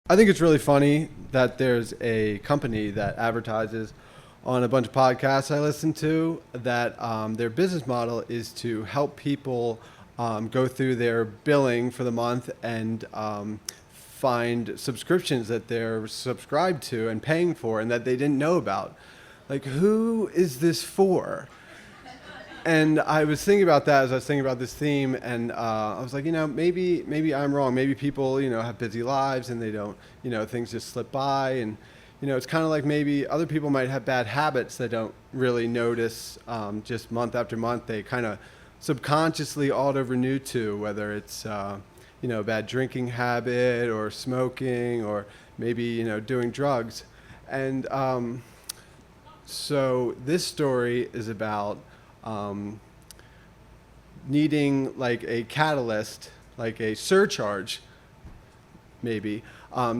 I think it's really funny that there's a company that advertises on a bunch of podcasts I listen to that their business model is to help people go through their billing for the month and find subscriptions that they're subscribed to and paying for and that they didn't know about. Like, who is this for? And I was thinking about that as I was thinking about this theme, and I was like, maybe I'm wrong. Maybe people, have busy lives and they don't, things just slip by, and it's kind of like maybe other people might have bad habits they don't really notice. Just month after month, they kind of subconsciously auto renew to, whether it's a bad drinking habit or smoking or maybe doing drugs, and so this story is about needing like a catalyst, like a surcharge, maybe,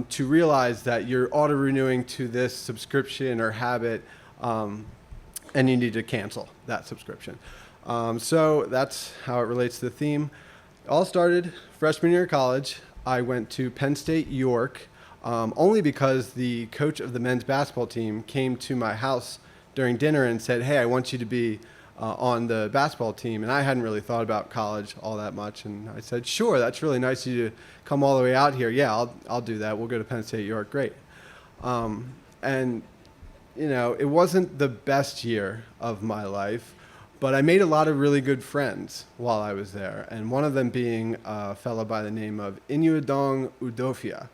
to realize that you're auto renewing to this subscription or habit, and you need to cancel that subscription. So that's how it relates to the theme. It all started freshman year of college. I went to Penn State York, only because the coach of the men's basketball team came to my house during dinner and said, "Hey, I want you to be on the basketball team." And I hadn't really thought about college all that much. And I said, "Sure, that's really nice of you to come all the way out here. Yeah, I'll do that. We'll go to Penn State York. Great." And it wasn't the best year of my life, but I made a lot of really good friends while I was there. And one of them being a fellow by the name of Inuadong Udofia,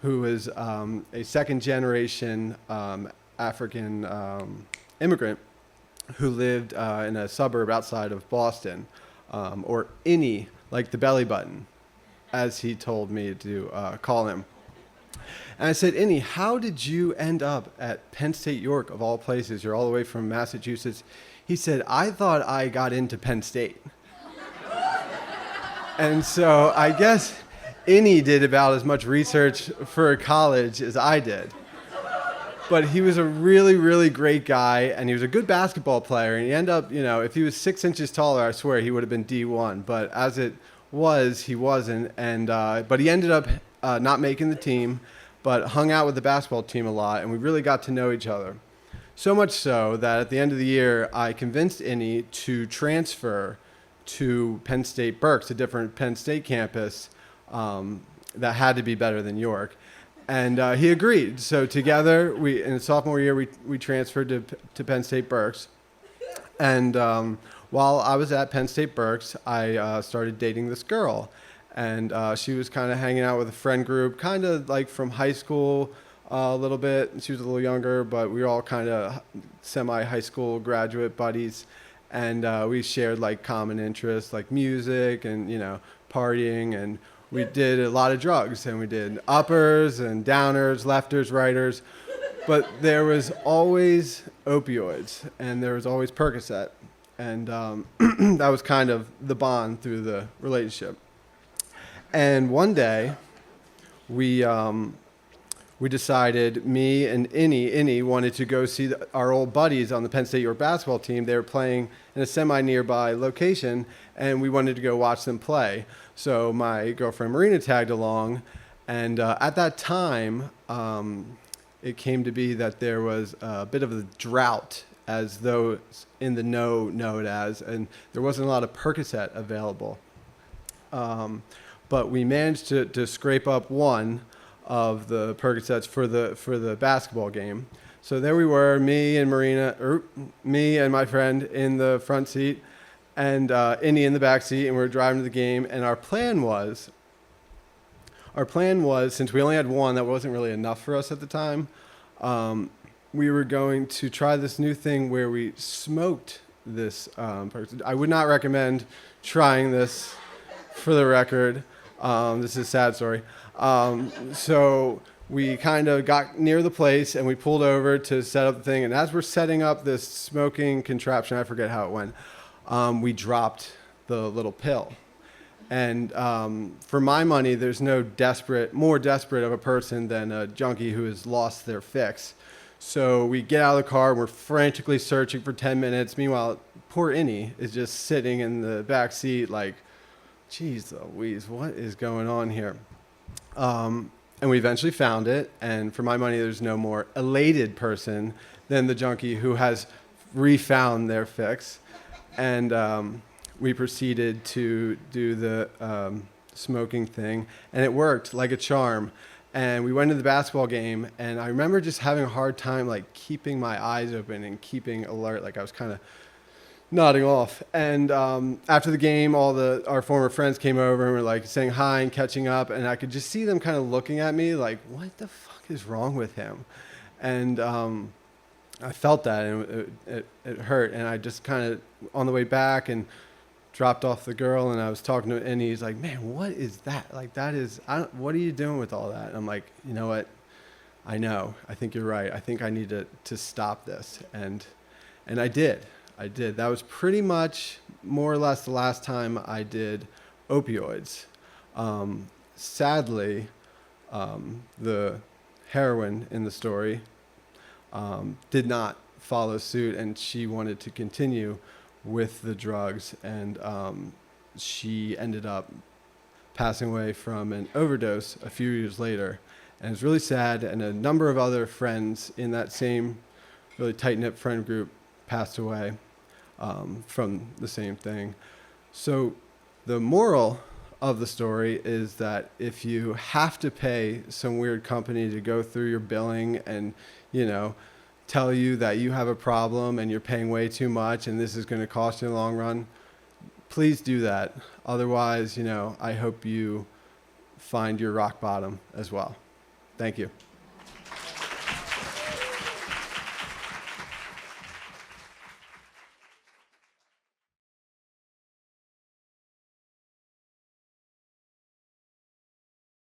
who is a second generation African immigrant who lived in a suburb outside of Boston, or Innie, like the belly button, as he told me to call him. And I said, "Innie, how did you end up at Penn State York, of all places? You're all the way from Massachusetts." He said, "I thought I got into Penn State." And so I guess Innie did about as much research for college as I did. But he was a really, really great guy, and he was a good basketball player. And he ended up, if he was 6 inches taller, I swear he would have been D1. But as it was, he wasn't. And but he ended up not making the team, but hung out with the basketball team a lot, and we really got to know each other. So much so that at the end of the year, I convinced Innie to transfer to Penn State Berks, a different Penn State campus that had to be better than York. And he agreed. So together, in sophomore year, we transferred to Penn State Berks. And while I was at Penn State Berks, I started dating this girl. And she was kind of hanging out with a friend group, kind of like from high school a little bit. She was a little younger, but we were all kind of semi-high school graduate buddies. And we shared like common interests like music and, partying, and we did a lot of drugs, and we did uppers and downers, lefters, righters, but there was always opioids, and there was always Percocet, and that was kind of the bond through the relationship. And one day, we decided, me and Innie wanted to go see our old buddies on the Penn State York basketball team. They were playing in a semi-nearby location, and we wanted to go watch them play. So my girlfriend Marina tagged along, and at that time, it came to be that there was a bit of a drought, as those in the know it as, and there wasn't a lot of Percocet available. But we managed to scrape up one of the Percocets for the basketball game. So there we were, me and my friend in the front seat, and Innie in the back seat, and we were driving to the game. And our plan was, since we only had one, that wasn't really enough for us at the time. We were going to try this new thing where we smoked this Percocet. I would not recommend trying this, for the record. This is a sad story. So we kind of got near the place, and we pulled over to set up the thing. And as we're setting up this smoking contraption, I forget how it went, we dropped the little pill. And for my money, there's no more desperate of a person than a junkie who has lost their fix. So we get out of the car, and we're frantically searching for 10 minutes. Meanwhile, poor Innie is just sitting in the back seat like, geez Louise, what is going on here? And we eventually found it. And for my money, there's no more elated person than the junkie who has refound their fix. And we proceeded to do the smoking thing, and it worked like a charm. And we went to the basketball game, and I remember just having a hard time like keeping my eyes open and keeping alert. Like I was kind of nodding off. And after the game, our former friends came over and were like saying hi and catching up, and I could just see them kind of looking at me like, what the fuck is wrong with him? And I felt that, and it hurt. And I just kind of, on the way back, and dropped off the girl, and I was talking to him, and he's like, man, what is that? Like, that is, what are you doing with all that? And I'm like, you know what? I know. I think you're right. I think I need to stop this. And I did. That was pretty much more or less the last time I did opioids. Sadly, the heroine in the story did not follow suit, and she wanted to continue with the drugs, and she ended up passing away from an overdose a few years later. And it's really sad, and a number of other friends in that same really tight-knit friend group passed away from the same thing. So the moral of the story is that if you have to pay some weird company to go through your billing and, tell you that you have a problem and you're paying way too much and this is going to cost you in the long run, please do that. Otherwise, I hope you find your rock bottom as well. Thank you.